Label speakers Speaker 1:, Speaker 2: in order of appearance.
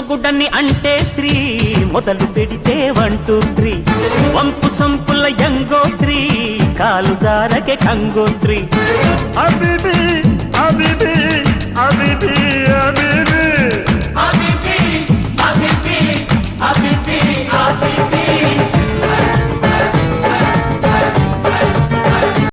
Speaker 1: మొగుడని అంటే స్త్రీ మొదలు పెడితే 1 2 3 వంపు సంపుల యంగోత్రి కాలు జారకే కంగోత్రి
Speaker 2: అబిబి అబిబి అబిబి అబిబి
Speaker 1: అబిబి అబిబి అబిబి అబిబి